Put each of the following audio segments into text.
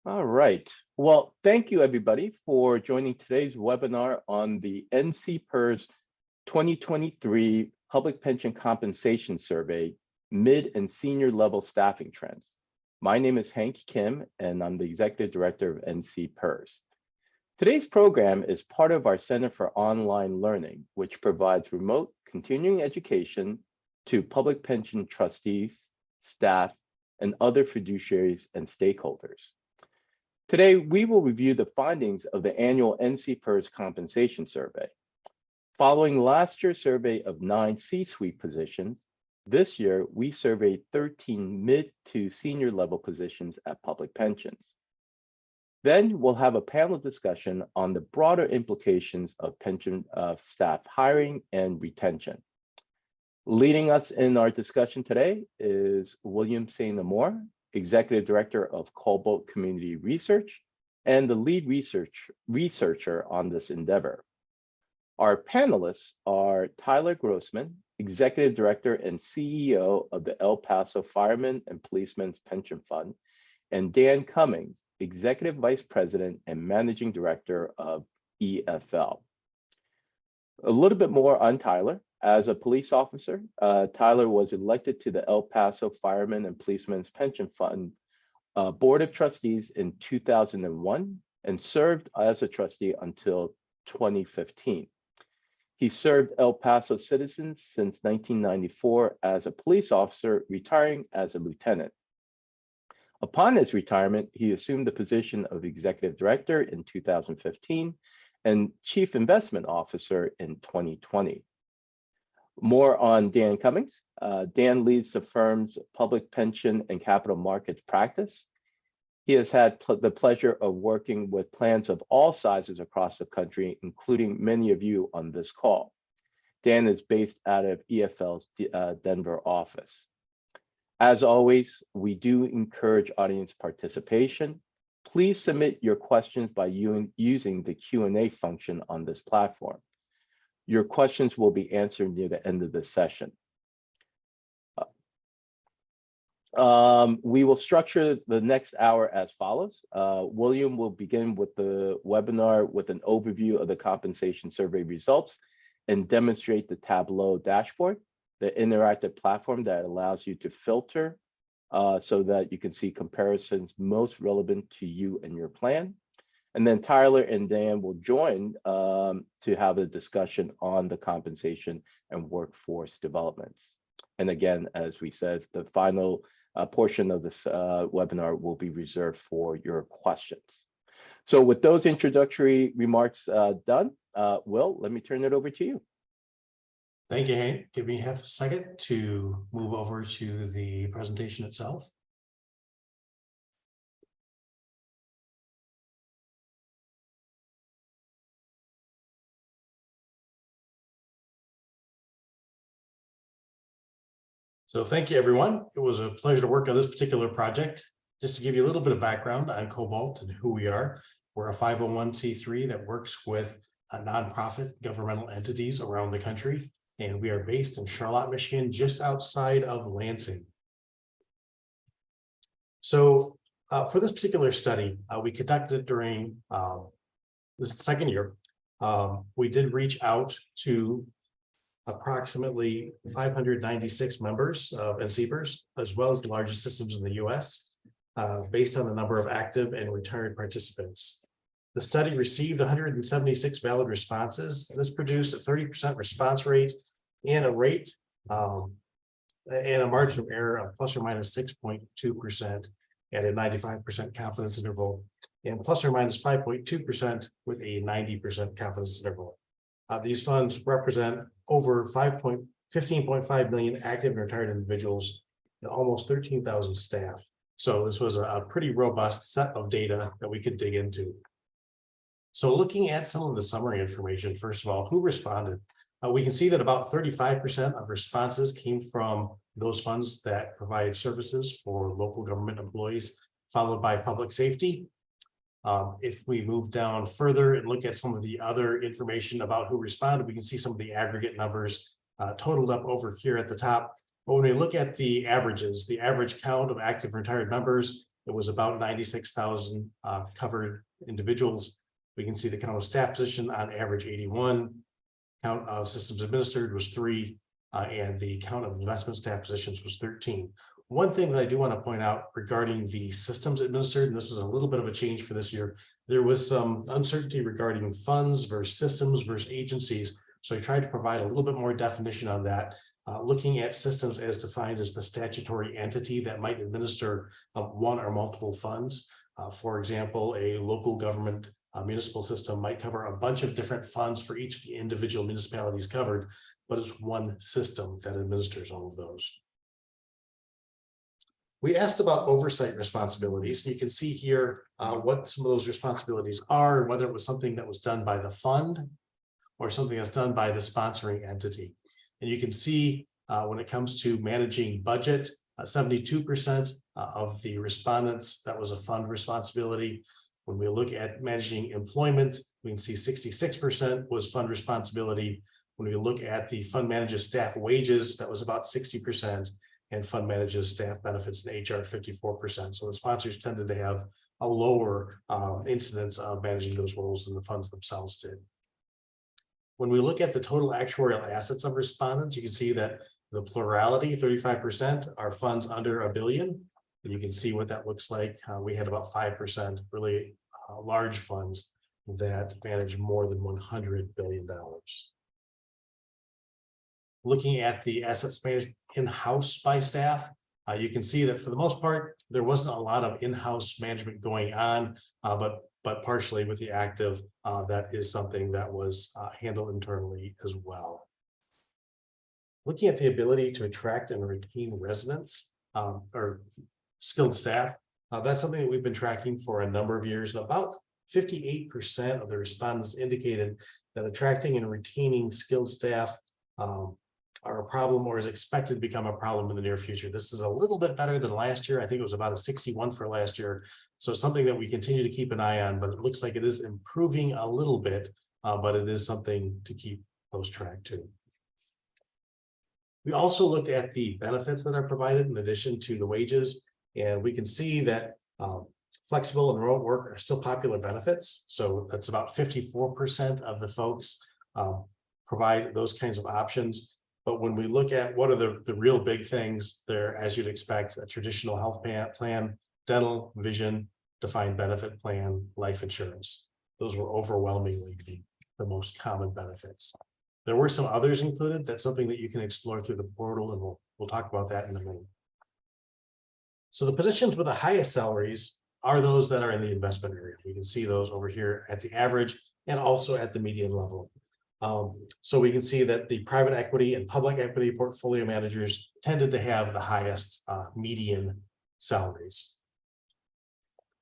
All right. Well, thank you everybody for joining today's webinar on the NCPERS 2023 Public Pension Compensation Survey, Mid and Senior Level Staffing Trends. My name is Hank Kim, and I'm the Executive Director of NCPERS. Today's program is part of our Center for Online Learning, which provides remote continuing education to public pension trustees, staff, and other fiduciaries and stakeholders. Today, we will review the findings of the annual NCPERS compensation survey. Following last year's survey of 9 C-suite positions, this year we surveyed 13 mid to senior level positions at public pensions. Then we'll have a panel discussion on the broader implications of pension staff hiring and retention. Leading us in our discussion today is William St. Amour, Executive Director of Cobalt Community Research and the lead researcher on this endeavor. Our panelists are Tyler Grossman, Executive Director and CEO of the El Paso Firemen and Policemen's Pension Fund, and Dan Cummings, Executive Vice President and Managing Director of EFL. A little bit more on Tyler. As a police officer, Tyler was elected to the El Paso Firemen and Policemen's Pension Fund Board of Trustees in 2001 and served as a trustee until 2015. He served El Paso citizens since 1994 as a police officer, retiring as a lieutenant. Upon his retirement, he assumed the position of Executive Director in 2015 and Chief Investment Officer in 2020. More on Dan Cummings. Dan leads the firm's public pension and capital markets practice. He has had the pleasure of working with plans of all sizes across the country, including many of you on this call. Dan is based out of EFL's Denver office. As always, we do encourage audience participation. Please submit your questions by using the Q&A function on this platform. Your questions will be answered near the end of the session. We will structure the next hour as follows. William will begin with the webinar with an overview of the compensation survey results and demonstrate the Tableau dashboard, the interactive platform that allows you to filter so that you can see comparisons most relevant to you and your plan. And then Tyler and Dan will join to have a discussion on the compensation and workforce developments. And again, as we said, the final portion of this webinar will be reserved for your questions. So with those introductory remarks done, Will, let me turn it over to you. Thank you, Hank. Give me half a second to move over to the presentation itself. So thank you, everyone. It was a pleasure to work on this particular project. Just to give you a little bit of background on Cobalt and who we are, we're a 501c3 that works with nonprofit governmental entities around the country, and we are based in Charlotte, Michigan, just outside of Lansing. So for this particular study, we conducted during the second year. We did reach out to approximately 596 members of NCPERS, as well as the largest systems in the US, based on the number of active and retired participants. The study received 176 valid responses. This produced a 30% response rate and a rate and a margin of error of plus or minus 6.2% at a 95% confidence interval, and plus or minus 5.2% with a 90% confidence interval. These funds represent over 15.5 million active and retired individuals and almost 13,000 staff. So this was a pretty robust set of data that we could dig into. So looking at some of the summary information, first of all, who responded? We can see that about 35% of responses came from those funds that provide services for local government employees, followed by public safety. If we move down further and look at some of the other information about who responded, we can see some of the aggregate numbers totaled up over here at the top. But when we look at the averages, the average count of active retired members it was about 96,000 covered individuals. We can see the count of staff position on average 81, count of systems administered was 3, and the count of investment staff positions was 13. One thing that I do want to point out regarding the systems administered, and this was a little bit of a change for this year, there was some uncertainty regarding funds versus systems versus agencies. So I tried to provide a little bit more definition on that, looking at systems as defined as the statutory entity that might administer one or multiple funds. For example, a local government municipal system might cover a bunch of different funds for each of the individual municipalities covered, but it's one system that administers all of those. We asked about oversight responsibilities. You can see here what some of those responsibilities are and whether it was something that was done by the fund or something that's done by the sponsoring entity. And you can see when it comes to managing budget, 72% of the respondents, that was a fund responsibility. When we look at managing employment, we can see 66% was fund responsibility. When we look at the fund manager's staff wages, that was about 60%, and fund manager's staff benefits and HR 54%. So the sponsors tended to have a lower incidence of managing those roles than the funds themselves did. When we look at the total actuarial assets of respondents, you can see that the plurality, 35%, are funds under $1 billion. And you can see what that looks like. We had about 5% really large funds that manage more than $100 billion. Looking at the assets managed in-house by staff, you can see that for the most part, there wasn't a lot of in-house management going on, but partially with the active, that is something that was handled internally as well. Looking at the ability to attract and retain residents or skilled staff, that's something that we've been tracking for a number of years. And about 58% of the respondents indicated that attracting and retaining skilled staff are a problem or is expected to become a problem in the near future. This is a little bit better than last year. I think it was about a 61 for last year. So something that we continue to keep an eye on, but it looks like it is improving a little bit, but it is something to keep close track to. We also looked at the benefits that are provided in addition to the wages, and we can see that flexible and remote work are still popular benefits. So that's about 54% of the folks provide those kinds of options. But when we look at what are the real big things there, as you'd expect, a traditional health plan, dental, vision, defined benefit plan, life insurance. Those were overwhelmingly the most common benefits. There were some others included. That's something that you can explore through the portal, and we'll talk about that in a minute. So the positions with the highest salaries are those that are in the investment area. We can see those over here at the average and also at the median level. So we can see that the private equity and public equity portfolio managers tended to have the highest median salaries.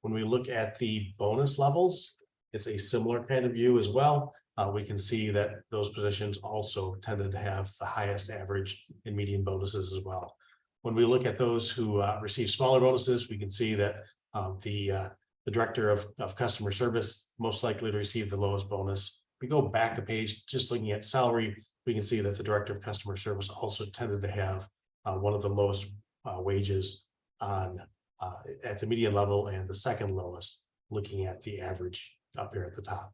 When we look at the bonus levels, it's a similar kind of view as well. We can see that those positions also tended to have the highest average and median bonuses as well. When we look at those who receive smaller bonuses, we can see that the director of customer service most likely to receive the lowest bonus. We go back a page, just looking at salary, we can see that the director of customer service also tended to have one of the lowest wages at the median level and the second lowest, looking at the average up here at the top.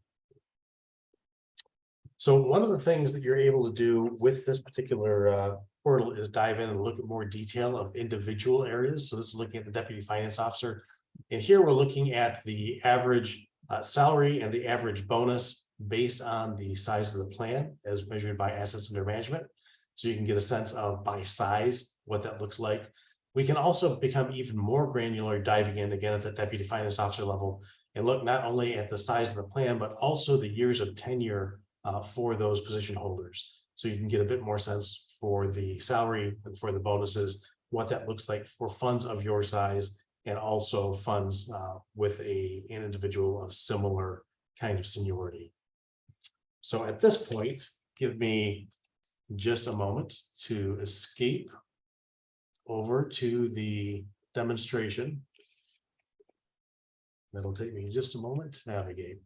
So one of the things that you're able to do with this particular portal is dive in and look at more detail of individual areas. So this is looking at the deputy finance officer. And here we're looking at the average salary and the average bonus based on the size of the plan as measured by assets under management. So you can get a sense of by size what that looks like. We can also become even more granular, diving in again at the deputy finance officer level and look not only at the size of the plan, but also the years of tenure for those position holders. So you can get a bit more sense for the salary and for the bonuses, what that looks like for funds of your size and also funds with an individual of similar kind of seniority. So at this point, give me just a moment to escape over to the demonstration. That'll take me just a moment to navigate.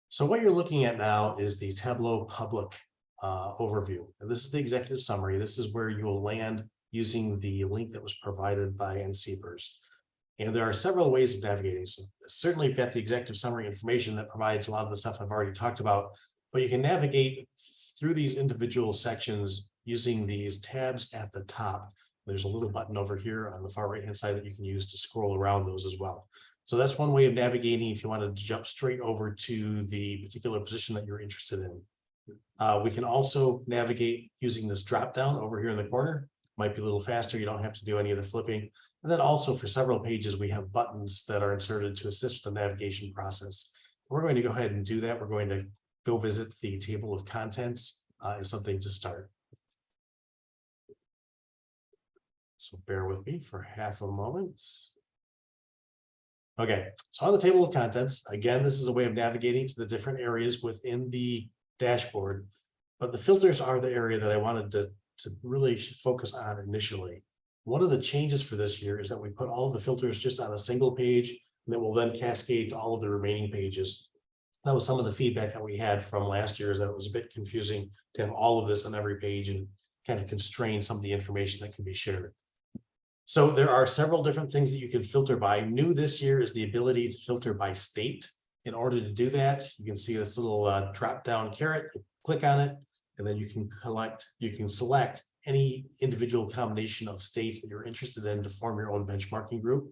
So what you're looking at now is the Tableau public overview. And this is the executive summary. This is where you will land using the link that was provided by NCPERS. And there are several ways of navigating. So certainly you've got the executive summary information that provides a lot of the stuff I've already talked about, but you can navigate through these individual sections using these tabs at the top. There's a little button over here on the far right-hand side that you can use to scroll around those as well. So that's one way of navigating if you want to jump straight over to the particular position that you're interested in. We can also navigate using this drop down over here in the corner. Might be a little faster. You don't have to do any of the flipping. And then also for several pages, we have buttons that are inserted to assist with the navigation process. We're going to go ahead and do that. We're going to go visit the table of contents as something to start. So bear with me for half a moment. Okay, so on the table of contents, again, this is a way of navigating to the different areas within the dashboard, but the filters are the area that I wanted to really focus on initially. One of the changes for this year is that we put all of the filters just on a single page, and that will then cascade to all of the remaining pages. That was some of the feedback that we had from last year, is that it was a bit confusing to have all of this on every page and kind of constrain some of the information that can be shared. So there are several different things that you can filter by. New this year is the ability to filter by state. In order to do that, you can see this little drop down caret, click on it, and then you can select any individual combination of states that you're interested in to form your own benchmarking group.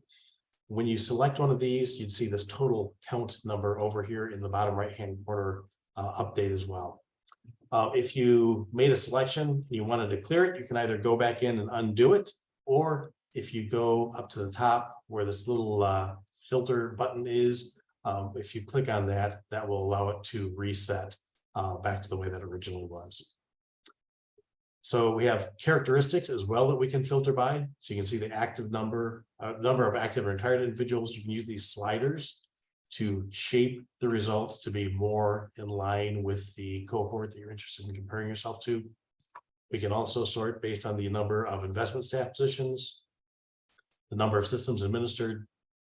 When you select one of these, you'd see this total count number over here in the bottom right-hand corner update as well. If you made a selection and you wanted to clear it, you can either go back in and undo it, or if you go up to the top where this little filter button is, if you click on that, that will allow it to reset back to the way that originally was. So we have characteristics as well that we can filter by. So you can see the active number of active or retired individuals. You can use these sliders to shape the results to be more in line with the cohort that you're interested in comparing yourself to. We can also sort based on the number of investment staff positions, the number of systems administered,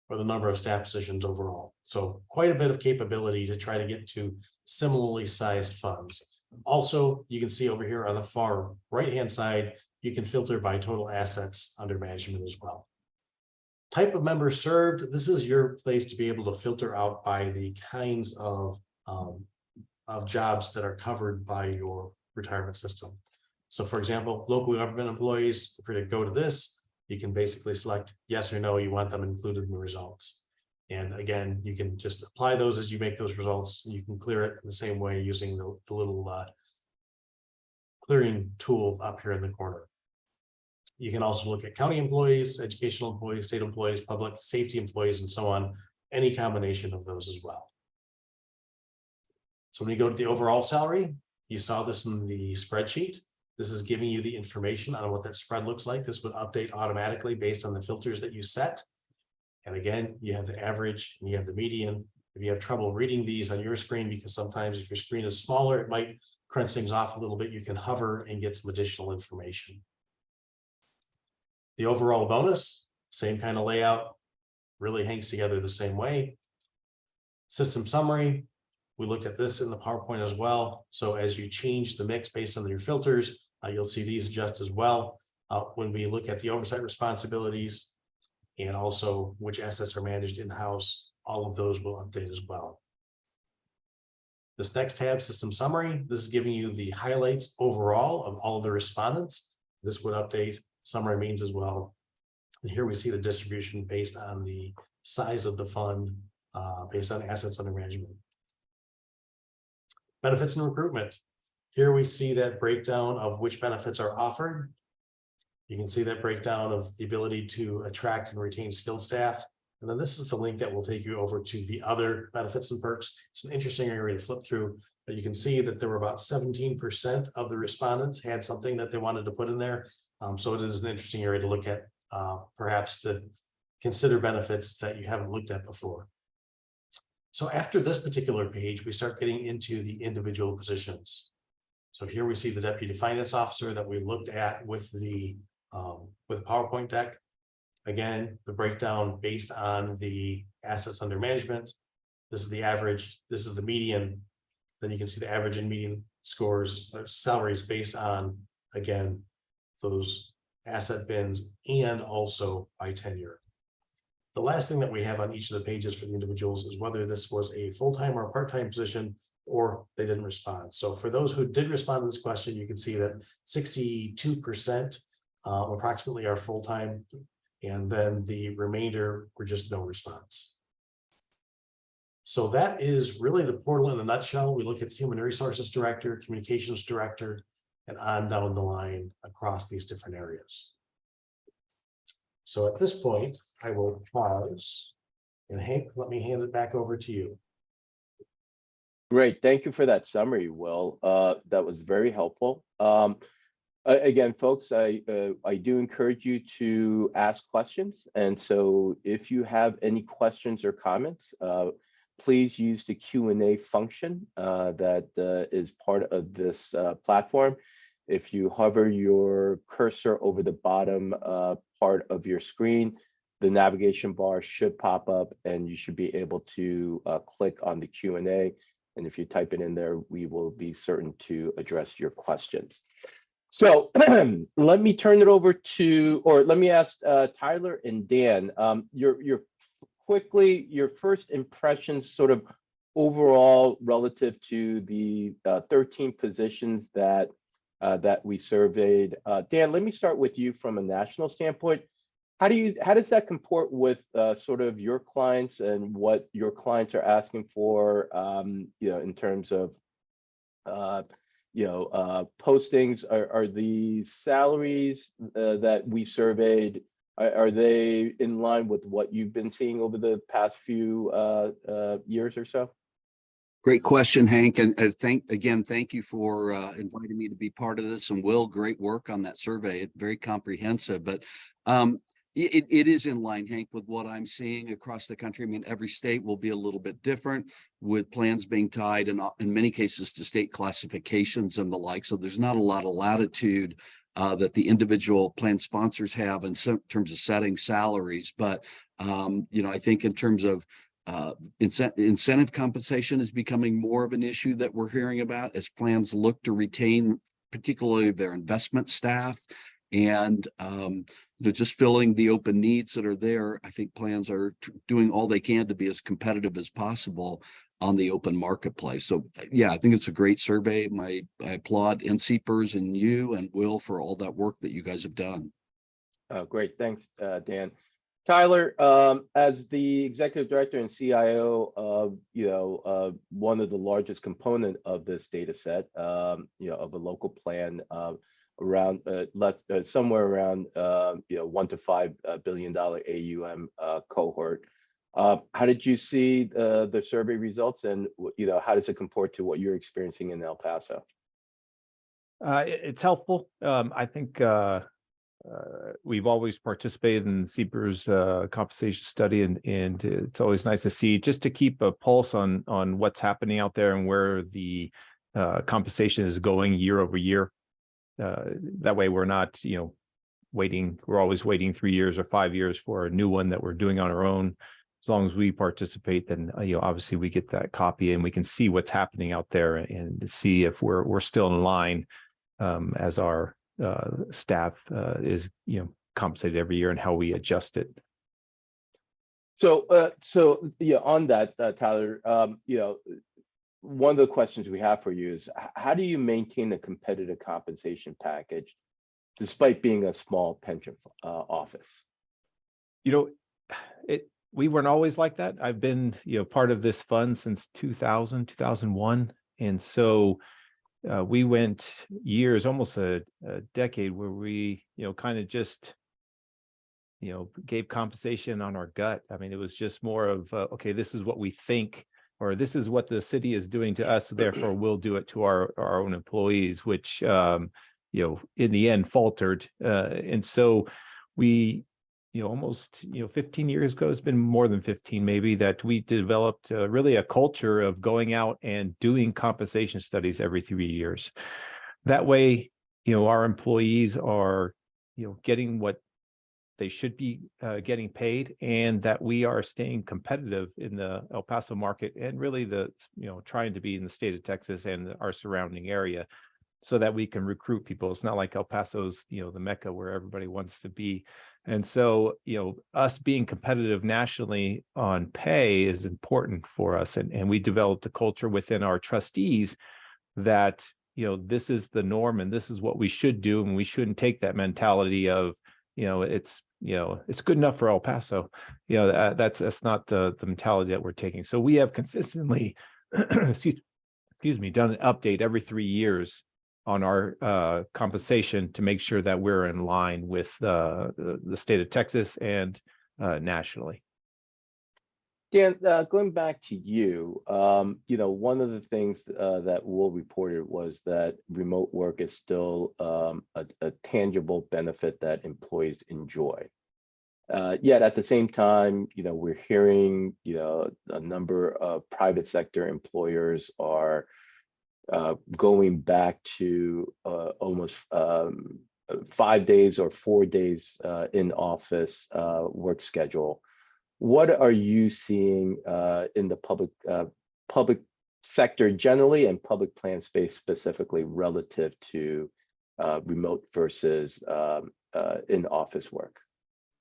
or the number of staff positions overall. So quite a bit of capability to try to get to similarly sized funds. Also, you can see over here on the far right-hand side, you can filter by total assets under management as well. Type of member served, this is your place to be able to filter out by the kinds of jobs that are covered by your retirement system. So for example, local government employees, if you're to go to this, you can basically select yes or no, you want them included in the results. And again, you can just apply those as you make those results. You can clear it in the same way using the little clearing tool up here in the corner. You can also look at county employees, educational employees, state employees, public safety employees, and so on, any combination of those as well. So when you go to the overall salary, you saw this in the spreadsheet. This is giving you the information on what that spread looks like. This would update automatically based on the filters that you set. And again, you have the average and you have the median. If you have trouble reading these on your screen, because sometimes if your screen is smaller, it might crunch things off a little bit, you can hover and get some additional information. The overall bonus, same kind of layout, really hangs together the same way. System summary, we looked at this in the PowerPoint as well. So as you change the mix based on your filters, you'll see these adjust as well. When we look at the oversight responsibilities and also which assets are managed in-house, all of those will update as well. This next tab, system summary, this is giving you the highlights overall of all of the respondents. This would update summary means as well. And here we see the distribution based on the size of the fund, based on assets under management. Benefits and recruitment. Here we see that breakdown of which benefits are offered. You can see that breakdown of the ability to attract and retain skilled staff. And then this is the link that will take you over to the other benefits and perks. It's an interesting area to flip through, but you can see that there were about 17% of the respondents had something that they wanted to put in there. So it is an interesting area to look at, perhaps to consider benefits that you haven't looked at before. So after this particular page, we start getting into the individual positions. So here we see the deputy finance officer that we looked at with the PowerPoint deck. Again, the breakdown based on the assets under management. This is the average. This is the median. Then you can see the average and median scores or salaries based on, again, those asset bins and also by tenure. The last thing that we have on each of the pages for the individuals is whether this was a full-time or a part-time position, or they didn't respond. So for those who did respond to this question, you can see that 62% approximately are full-time, and then the remainder were just no response. So that is really the portal in a nutshell. We look at the human resources director, communications director, and on down the line across these different areas. So at this point, I will pause. And Hank, let me hand it back over to you. Great. Thank you for that summary, Will. That was very helpful. Again, folks, I do encourage you to ask questions. And so if you have any questions or comments, please use the Q&A function that is part of this platform. If you hover your cursor over the bottom part of your screen, the navigation bar should pop up and you should be able to click on the Q&A. And if you type it in there, we will be certain to address your questions. So let me turn it over to, or let me ask Tyler and Dan, your first impressions sort of overall relative to the 13 positions that we surveyed. Dan, let me start with you from a national standpoint. How does that comport with sort of your clients and what your clients are asking for, in terms of, postings? Are the salaries that we surveyed, are they in line with what you've been seeing over the past few years or so? Great question, Hank, and thank you for inviting me to be part of this. And Will, great work on that survey. It's very comprehensive, but it is in line, Hank, with what I'm seeing across the country. I mean, every state will be a little bit different, with plans being tied in many cases to state classifications and the like. So there's not a lot of latitude that the individual plan sponsors have in terms of setting salaries. But I think in terms of incentive compensation is becoming more of an issue that we're hearing about as plans look to retain particularly their investment staff and just filling the open needs that are there. I think plans are doing all they can to be as competitive as possible on the open marketplace. So yeah, I think it's a great survey. I applaud NCPERS and you and Will for all that work that you guys have done. Great, thanks, Dan. Tyler, as the executive director and CIO of one of the largest component of this data set, of a local plan, around somewhere around $1 to $5 billion AUM cohort. How did you see the survey results, and how does it comport to what you're experiencing in El Paso? It's helpful. I think we've always participated in NCPERS compensation study, and it's always nice to see, just to keep a pulse on what's happening out there and where the compensation is going year over year. That way we're not waiting. We're always waiting 3 years or 5 years for a new one that we're doing on our own. As long as we participate, then obviously we get that copy and we can see what's happening out there and see if we're still in line as our staff is compensated every year and how we adjust it. So on that, Tyler, one of the questions we have for you is, how do you maintain a competitive compensation package despite being a small pension office? We weren't always like that. I've been part of this fund since 2001, and so we went years, almost a decade, where we kind of just gave compensation on our gut. I mean, it was just more of okay, this is what we think, or this is what the city is doing to us, therefore we'll do it to our own employees, which in the end faltered. And so we almost 15 years ago, it's been more than 15 maybe, that we developed really a culture of going out and doing compensation studies every 3 years. That way our employees are getting what they should be getting paid, and that we are staying competitive in the El Paso market, and really trying to be in the state of Texas and our surrounding area, so that we can recruit people. It's not like El Paso's, the Mecca where everybody wants to be. And so, us being competitive nationally on pay is important for us. And we developed a culture within our trustees that, this is the norm and this is what we should do. And we shouldn't take that mentality of, it's good enough for El Paso. That's not the mentality that we're taking. So we have consistently, excuse me, done an update every 3 years on our compensation to make sure that we're in line with the state of Texas and nationally. Dan, going back to you, one of the things that Will reported was that remote work is still a tangible benefit that employees enjoy. Yet at the same time, we're hearing, a number of private sector employers are going back to almost 5 days or 4 days in office work schedule. What are you seeing in the public sector generally and public plan space specifically relative to remote versus in office work?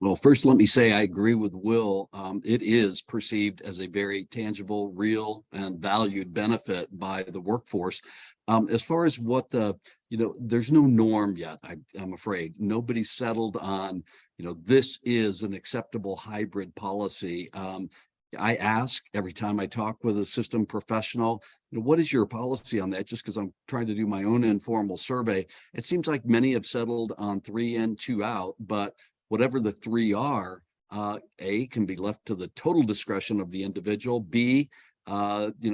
Well, first, let me say I agree with Will. It is perceived as a very tangible, real, and valued benefit by the workforce. As far as what there's no norm yet, I'm afraid. Nobody's settled on, this is an acceptable hybrid policy. I ask every time I talk with a system professional, what is your policy on that? Just because I'm trying to do my own informal survey. It seems like many have settled on 3 in, 2 out, but whatever the 3 are, A, can be left to the total discretion of the individual. B,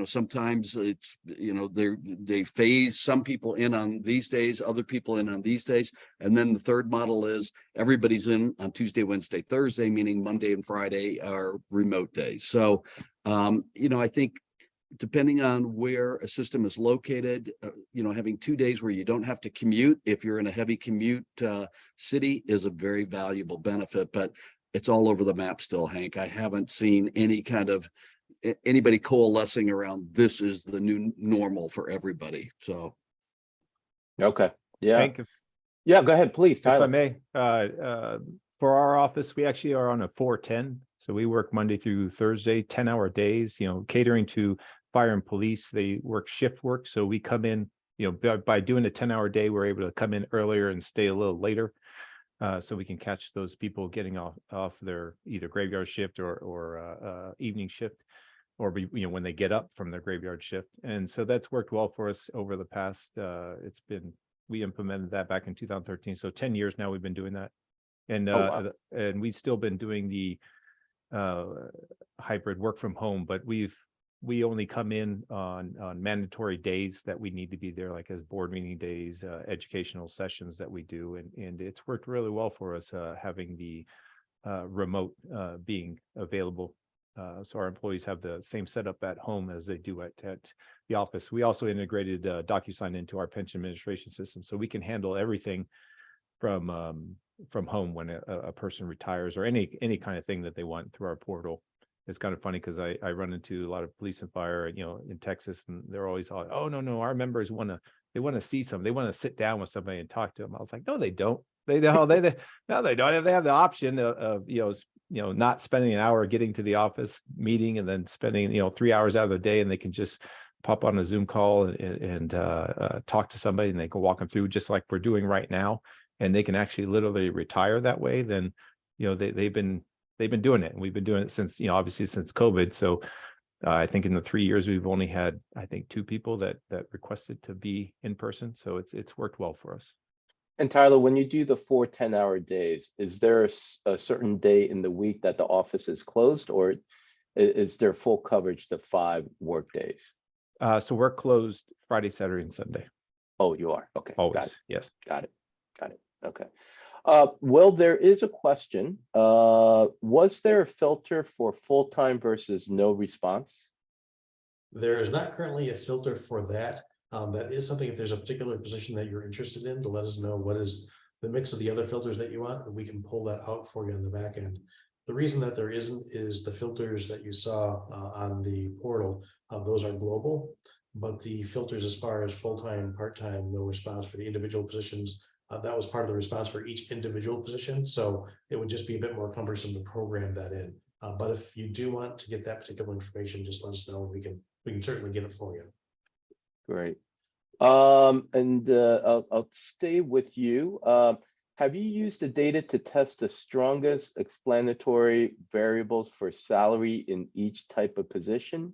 sometimes it's, they phase some people in on these days, other people in on these days. And then the third model is everybody's in on Tuesday, Wednesday, Thursday, meaning Monday and Friday are remote days. So, I think depending on where a system is located, having 2 days where you don't have to commute, if you're in a heavy commute city, is a very valuable benefit, but it's all over the map still, Hank. I haven't seen anybody coalescing around this is the new normal for everybody. So. Okay. Yeah. Hank, Yeah, go ahead, please, Tyler. if I may, for our office, we actually are on a 4-10. So we work Monday through Thursday, 10-hour days, catering to fire and police. They work shift work. So we come in, by doing a 10-hour day, we're able to come in earlier and stay a little later. So we can catch those people getting off their either graveyard shift or evening shift, or when they get up from their graveyard shift. And so that's worked well for us over the past, we implemented that back in 2013. So 10 years now we've been doing that. And wow. And we've still been doing the hybrid work from home, but we only come in on mandatory days that we need to be there, like as board meeting days, educational sessions that we do. And it's worked really well for us, having the remote being available. So our employees have the same setup at home as they do at the office. We also integrated DocuSign into our pension administration system, so we can handle everything from home when a person retires, or any kind of thing that they want through our portal. It's kind of funny because I run into a lot of police and fire, in Texas, and they're always like, oh, no, our members want to see something. They want to sit down with somebody and talk to them. I was like, no, they don't. They don't. They don't. They have the option of not spending an hour getting to the office meeting and then spending 3 hours out of the day, and they can just pop on a Zoom call and talk to somebody, and they can walk them through just like we're doing right now, and they can actually literally retire that way. Then they've been doing it, and we've been doing it since obviously since COVID. So I think in the 3 years we've only had 2 people that requested to be in person. So it's worked well for us. And Tyler, when you do the 4 10-hour days, is there a certain day in the week that the office is closed, or is there full coverage the 5 work days? So we're closed Friday, Saturday, and Sunday. Oh, you are. Okay. Always. Got it. Yes. Got it. Okay. Well, there is a question. Was there a filter for full-time versus no response? There is not currently a filter for that. That is something, if there's a particular position that you're interested in, to let us know what is the mix of the other filters that you want, and we can pull that out for you on the back end. The reason that there isn't is the filters that you saw on the portal, those are global, but the filters as far as full-time, part-time, no response for the individual positions, that was part of the response for each individual position. So it would just be a bit more cumbersome to program that in. But if you do want to get that particular information, just let us know. We can certainly get it for you. Great. I'll stay with you. Have you used the data to test the strongest explanatory variables for salary in each type of position?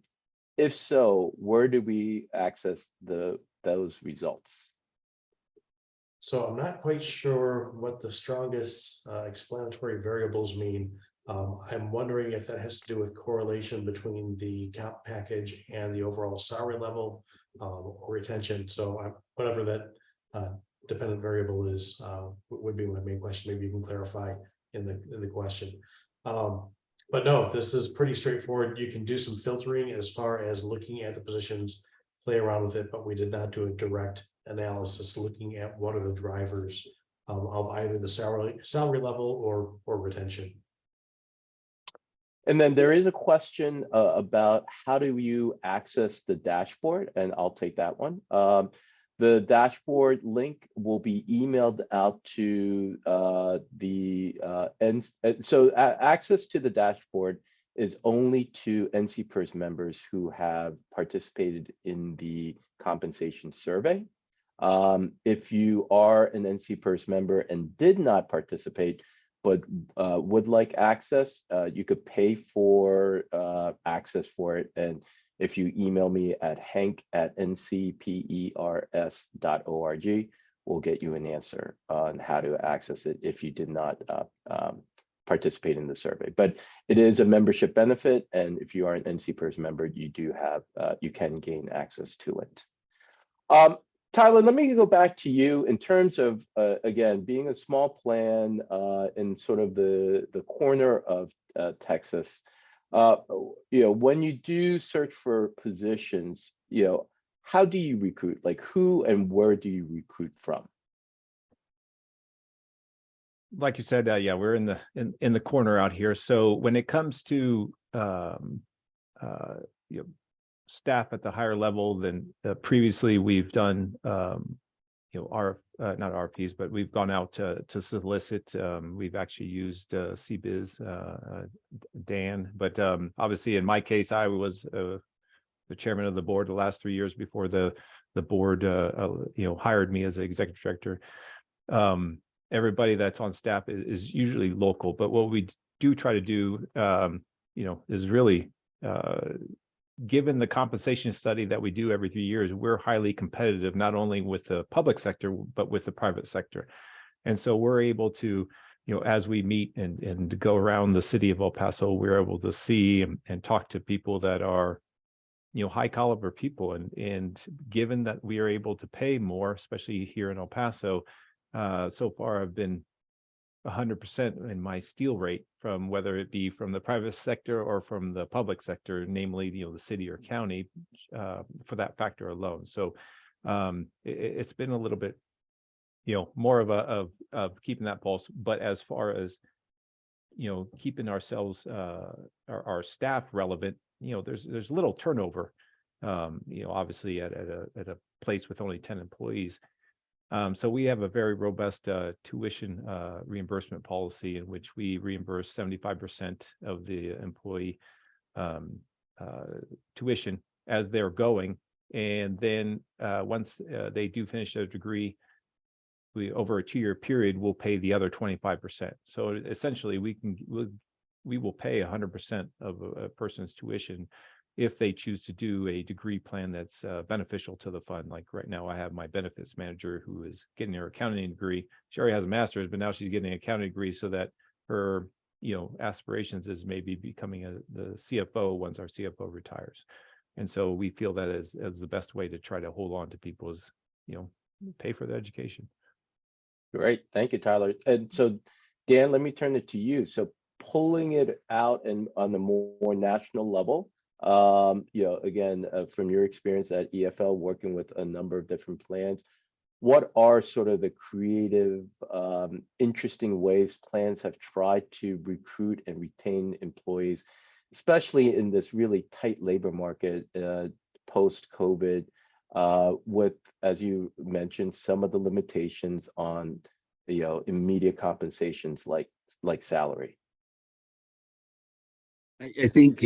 If so, where do we access those results? So I'm not quite sure what the strongest explanatory variables mean. I'm wondering if that has to do with correlation between the comp package and the overall salary level or retention. So whatever that dependent variable is would be my main question. Maybe you can clarify in the question. But no, this is pretty straightforward. You can do some filtering as far as looking at the positions, play around with it, but we did not do a direct analysis looking at what are the drivers of either the salary level or retention. And then there is a question about how do you access the dashboard, and I'll take that one. The dashboard link will be emailed out to access to the dashboard is only to NCPERS members who have participated in the compensation survey. If you are an NCPERS member and did not participate, but would like access, you could pay for access for it. And if you email me at hank@ncpers.org, we'll get you an answer on how to access it if you did not participate in the survey. But it is a membership benefit, and if you are an NCPERS member, you do have you can gain access to it. Tyler, let me go back to you in terms of again being a small plan in sort of the corner of Texas. When you do search for positions, how do you recruit? Like who and where do you recruit from? Like you said, yeah, we're in the corner out here. So when it comes to staff at the higher level than previously, we've done not RFPs, but we've gone out to solicit. We've actually used CBiz, Dan, but obviously in my case, I was the chairman of the board the last 3 years before the board hired me as an executive director. Everybody that's on staff is usually local, but what we do try to do is really given the compensation study that we do every 3 years, we're highly competitive, not only with the public sector, but with the private sector. And so we're able to, as we meet and go around the city of El Paso, we're able to see and talk to people that are, high caliber people. And given that we are able to pay more, especially here in El Paso, so far I've been 100% in my steal rate from whether it be from the private sector or from the public sector, namely, the city or county, for that factor alone. So it's been a little bit, more of keeping that pulse. But as far as, keeping ourselves, our staff relevant, there's little turnover, obviously at a place with only 10 employees. So we have a very robust tuition reimbursement policy in which we reimburse 75% of the employee tuition as they're going. And then once they do finish their degree, we over a 2-year period will pay the other 25%. So essentially we will pay 100% of a person's tuition if they choose to do a degree plan that's beneficial to the fund. Like right now, I have my benefits manager who is getting her accounting degree. She already has a master's, but now she's getting an accounting degree so that her, aspirations is maybe becoming the CFO once our CFO retires. And so we feel that as the best way to try to hold on to people is, pay for their education. Great, thank you, Tyler. And so, Dan, let me turn it to you. So pulling it out and on the more national level, again, from your experience at EFL, working with a number of different plans, what are sort of the creative, interesting ways plans have tried to recruit and retain employees, especially in this really tight labor market post-COVID, with, as you mentioned, some of the limitations on, immediate compensations like salary. I think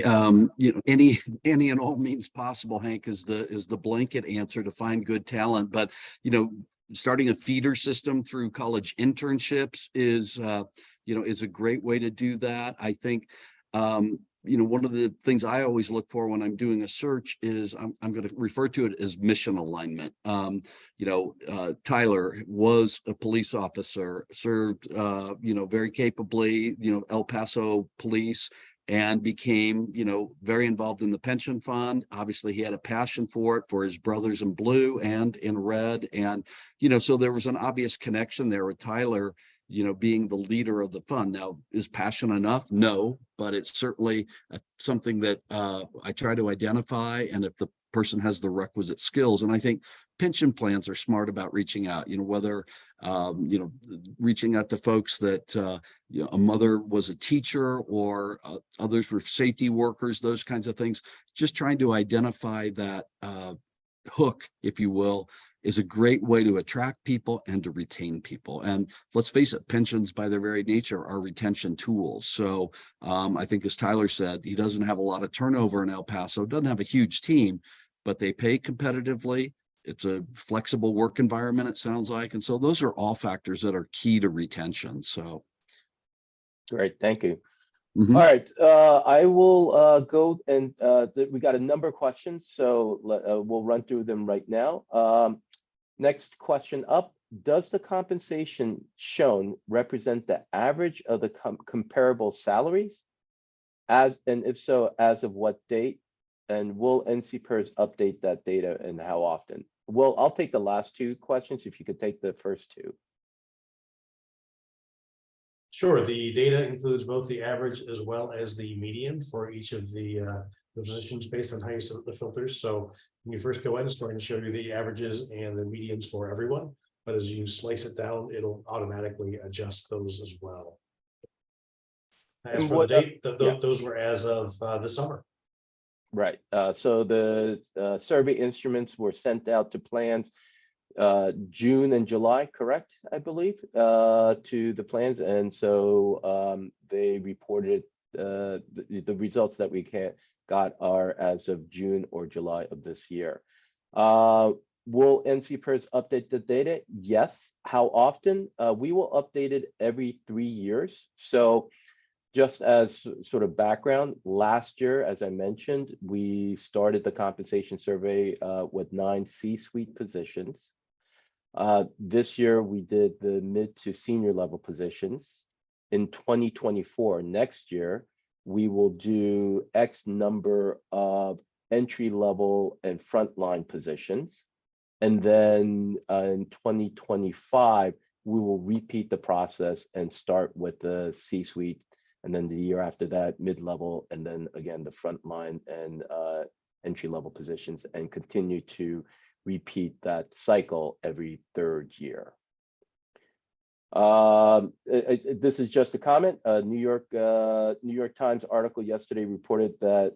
any and all means possible, Hank, is the blanket answer to find good talent. But starting a feeder system through college internships is is a great way to do that. I think one of the things I always look for when I'm doing a search is I'm going to refer to it as mission alignment. Tyler was a police officer, served very capably, El Paso Police, and became, very involved in the pension fund. Obviously, he had a passion for it, for his brothers in blue and in red. And, so there was an obvious connection there with Tyler, being the leader of the fund. Now, is passion enough? No, but it's certainly something that I try to identify. And if the person has the requisite skills, and I think pension plans are smart about reaching out, whether, reaching out to folks that, a mother was a teacher or others were safety workers, those kinds of things, just trying to identify that hook, if you will, is a great way to attract people and to retain people. And let's face it, pensions by their very nature are retention tools. So I think, as Tyler said, he doesn't have a lot of turnover in El Paso, doesn't have a huge team, but they pay competitively. It's a flexible work environment, it sounds like. And so those are all factors that are key to retention. So. Great, thank you. Mhm. All right, I will go and we got a number of questions, so we'll run through them right now. Next question up, does the compensation shown represent the average of the comparable salaries? And if so, as of what date? And will NCPERS update that data and how often? Well, I'll take the last two questions if you could take the first two. Sure, the data includes both the average as well as the median for each of the positions based on how you set up the filters. So when you first go in, it's going to show you the averages and the medians for everyone. But as you slice it down, it'll automatically adjust those as well. As for the date, those were as of the summer. Right. So the survey instruments were sent out to plans June and July, correct? I believe to the plans, and so they reported the results that we got are as of June or July of this year. Will NCPERS update the data? Yes. How often? We will update it every 3 years. So just as sort of background, last year, as I mentioned, we started the compensation survey with 9 C-suite positions. This year, we did the mid to senior level positions. In 2024, next year, we will do X number of entry level and frontline positions. And then in 2025, we will repeat the process and start with the C-suite. And then the year after that, mid-level, and then again, the frontline and entry-level positions, and continue to repeat that cycle every 3rd year. This is just a comment. New York Times article yesterday reported that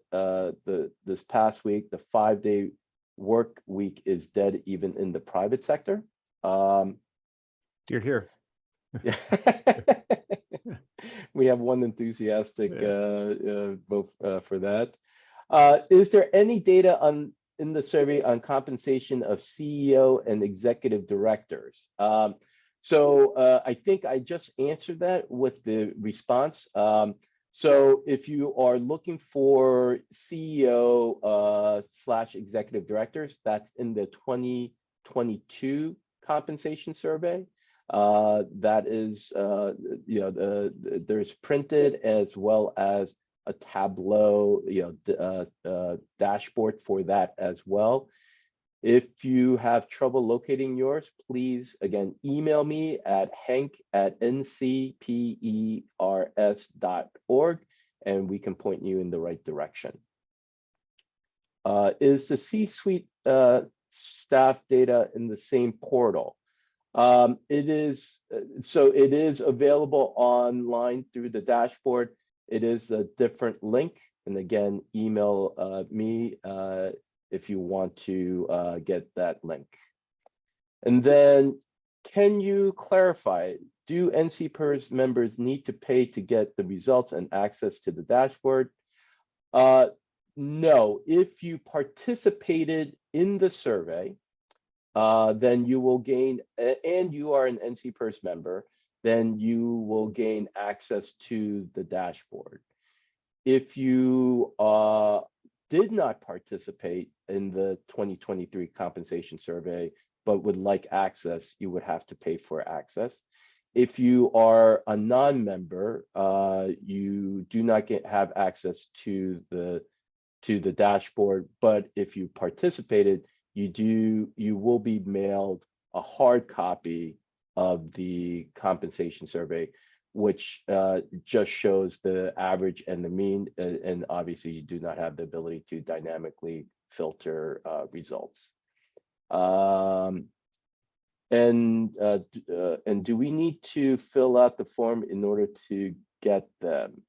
this past week, the 5-day work week is dead even in the private sector. You're here. Yeah. We have one enthusiastic vote for that. Is there any data in the survey on compensation of CEO and executive directors? So I think I just answered that with the response. So if you are looking for CEO / executive directors, that's in the 2022 compensation survey. That is, there's printed as well as a Tableau, dashboard for that as well. If you have trouble locating yours, please, again, email me at hank@ncpers.org, and we can point you in the right direction. Is the C-suite staff data in the same portal? It is, so it is available online through the dashboard. It is a different link. And again, email me if you want to get that link. And then, can you clarify, do NCPERS members need to pay to get the results and access to the dashboard? No, if you participated in the survey, then you will gain, and you are an NCPERS member, then you will gain access to the dashboard. If you did not participate in the 2023 compensation survey, but would like access, you would have to pay for access. If you are a non-member, you do not have access to the dashboard, but if you participated, you will be mailed a hard copy of the compensation survey, which just shows the average and the mean, and obviously you do not have the ability to dynamically filter results. And do we need to fill out the form in order to get them?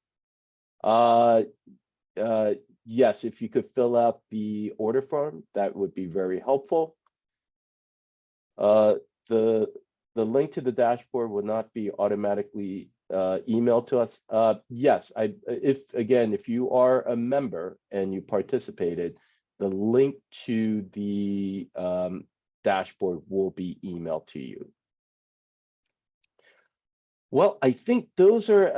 Yes, if you could fill out the order form, that would be very helpful. The link to the dashboard will not be automatically emailed to us. Yes, if you are a member and you participated, the link to the dashboard will be emailed to you. Well, I think those are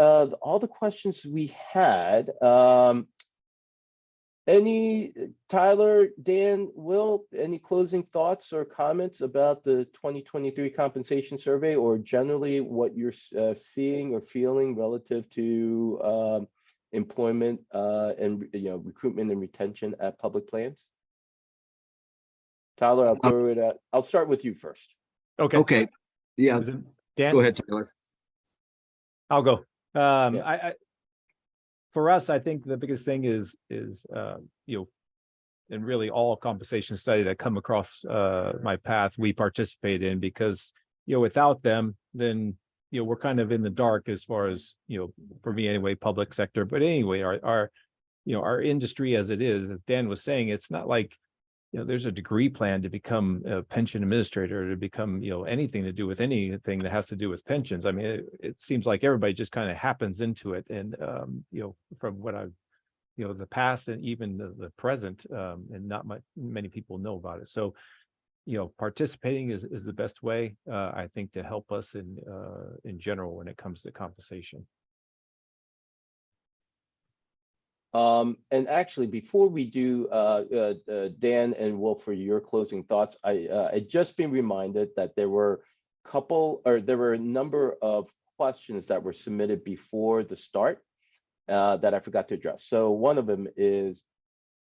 all the questions we had. Tyler, Dan, Will, any closing thoughts or comments about the 2023 compensation survey, or generally what you're seeing or feeling relative to employment and recruitment and retention at public plans? Tyler, I'll start with you first. Okay. Yeah. Is it Dan? Go ahead, Tyler. I'll go. Yeah. For us, I think the biggest thing is and really all compensation study that come across my path, we participate in, because without them, then we're kind of in the dark as far as for me anyway, public sector. But anyway, our industry as it is, as Dan was saying, it's not like there's a degree plan to become a pension administrator, to become anything to do with anything that has to do with pensions. I mean, it seems like everybody just kind of happens into it, and from what I've the past and even the present, and not many people know about it. So participating is the best way, I think, to help us in general when it comes to compensation. And actually, before we do, Dan and Will, for your closing thoughts, I just been reminded that there were a number of questions that were submitted before the start that I forgot to address. So one of them is,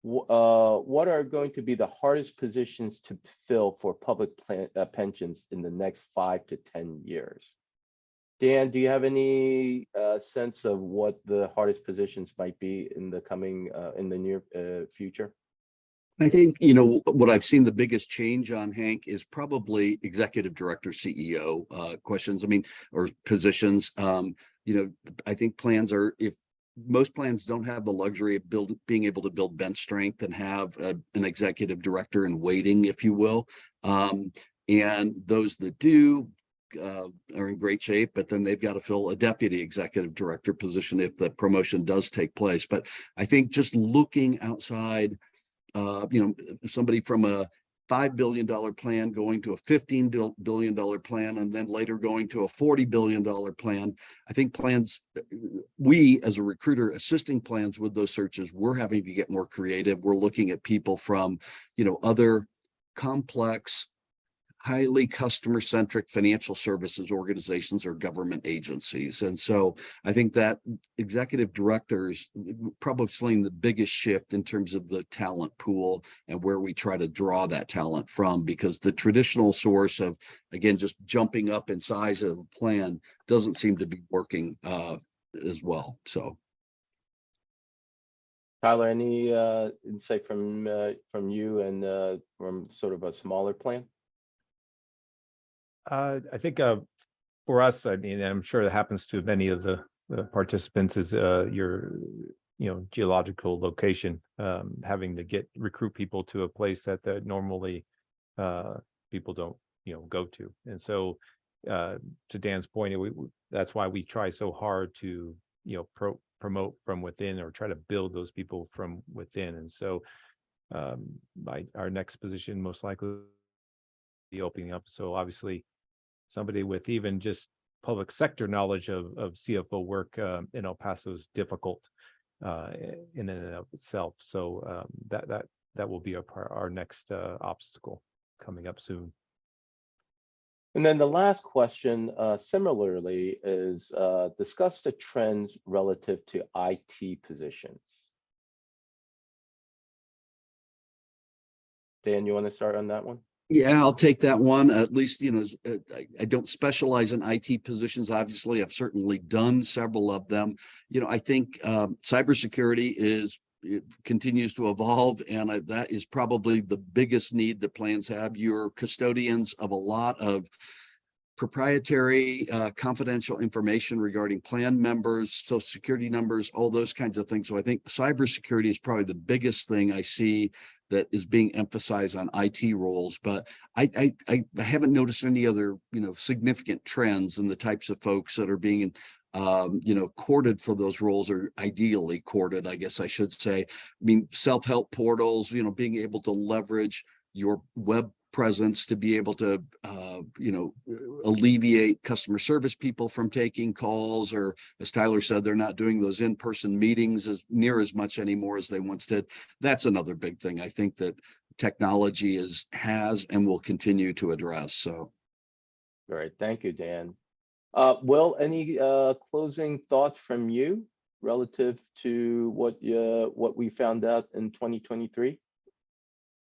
what are going to be the hardest positions to fill for public pensions in the next 5 to 10 years? Dan, do you have any sense of what the hardest positions might be in the coming in the near future? I think, what I've seen the biggest change on, Hank, is probably executive director, CEO questions. I mean, or positions. I think plans are, if most plans don't have the luxury of being able to build bench strength and have an executive director in waiting, if you will. And those that do are in great shape, but then they've got to fill a deputy executive director position if the promotion does take place. But I think just looking outside, somebody from a $5 billion plan going to a $15 billion plan, and then later going to a $40 billion plan. I think plans, we as a recruiter assisting plans with those searches, we're having to get more creative. We're looking at people from, other complex, highly customer-centric financial services organizations or government agencies. And so I think that executive directors probably seeing the biggest shift in terms of the talent pool and where we try to draw that talent from, because the traditional source of, again, just jumping up in size of a plan doesn't seem to be working as well. So Tyler, any insight from you and from sort of a smaller plan? I think for us, I mean, I'm sure it happens to many of the participants, is your geological location, having to recruit people to a place that normally people don't go to. And so to Dan's point, that's why we try so hard to promote from within, or try to build those people from within. And so our next position most likely be opening up. So obviously somebody with even just public sector knowledge of CFO work in El Paso is difficult in and of itself. So that will be our next obstacle coming up soon. And then the last question, similarly, is discuss the trends relative to IT positions. Dan, you want to start on that one? Yeah, I'll take that one. At least, I don't specialize in IT positions. Obviously, I've certainly done several of them. I think cybersecurity it continues to evolve, and that is probably the biggest need that plans have. You're custodians of a lot of proprietary, confidential information regarding plan members, social security numbers, all those kinds of things. So I think cybersecurity is probably the biggest thing I see that is being emphasized on IT roles. But I haven't noticed any other, significant trends in the types of folks that are being courted for those roles, or ideally courted, I guess I should say. I mean, self-help portals, being able to leverage your web presence to be able to, alleviate customer service people from taking calls, or as Tyler said, they're not doing those in-person meetings as much anymore as they once did. That's another big thing I think that technology has and will continue to address. So. All right, thank you, Dan. Will, any closing thoughts from you relative to what we found out in 2023?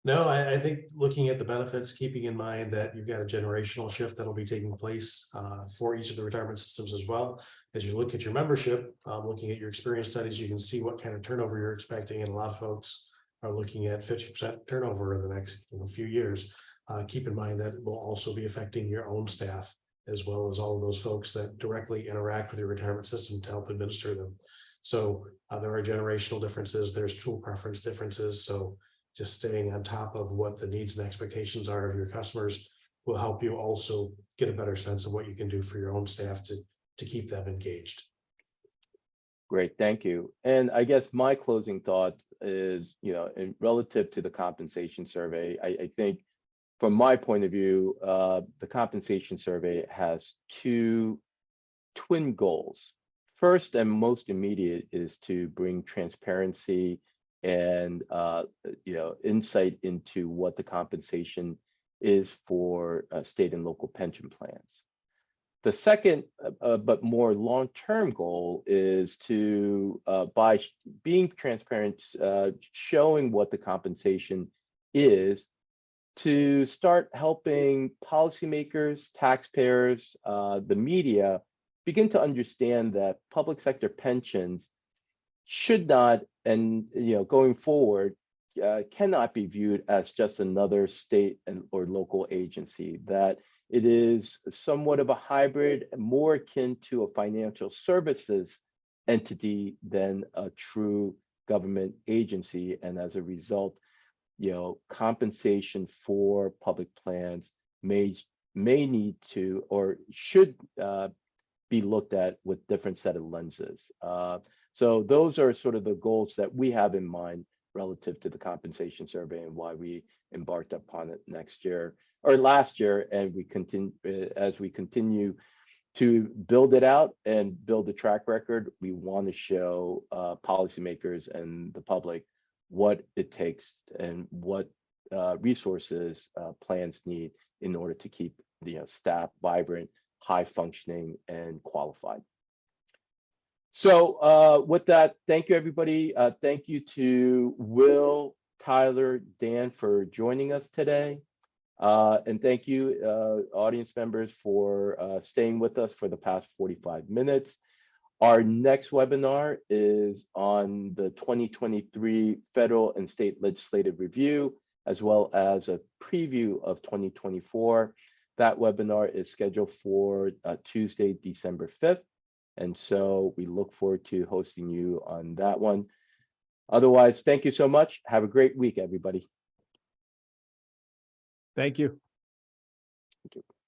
No, I think looking at the benefits, keeping in mind that you've got a generational shift that'll be taking place for each of the retirement systems as well. As you look at your membership, looking at your experience studies, you can see what kind of turnover you're expecting. And a lot of folks are looking at 50% turnover in the next few years. Keep in mind that it will also be affecting your own staff, as well as all of those folks that directly interact with your retirement system to help administer them. So there are generational differences. There's tool preference differences. So just staying on top of what the needs and expectations are of your customers will help you also get a better sense of what you can do for your own staff to keep them engaged. Great, thank you. And I guess my closing thought is, relative to the compensation survey, I think from my point of view, the compensation survey has two twin goals. First and most immediate is to bring transparency and insight into what the compensation is for state and local pension plans. The second, but more long-term goal is to, by being transparent, showing what the compensation is, to start helping policymakers, taxpayers, the media begin to understand that public sector pensions should not, and going forward, cannot be viewed as just another state or local agency, that it is somewhat of a hybrid, more akin to a financial services entity than a true government agency. And as a result, compensation for public plans may need to, or should be looked at with different set of lenses. So those are sort of the goals that we have in mind relative to the compensation survey, and why we embarked upon it last year, and we continue to build it out and build a track record. We want to show policymakers and the public what it takes and what resources plans need in order to keep the staff vibrant, high functioning, and qualified. So with that, thank you, everybody. Thank you to Will, Tyler, Dan for joining us today. And thank you, audience members, for staying with us for the past 45 minutes. Our next webinar is on the 2023 federal and state legislative review, as well as a preview of 2024. that webinar is scheduled for Tuesday, December 5th. And so we look forward to hosting you on that one. Otherwise, thank you so much. Have a great week, everybody. Thank you. Thank you.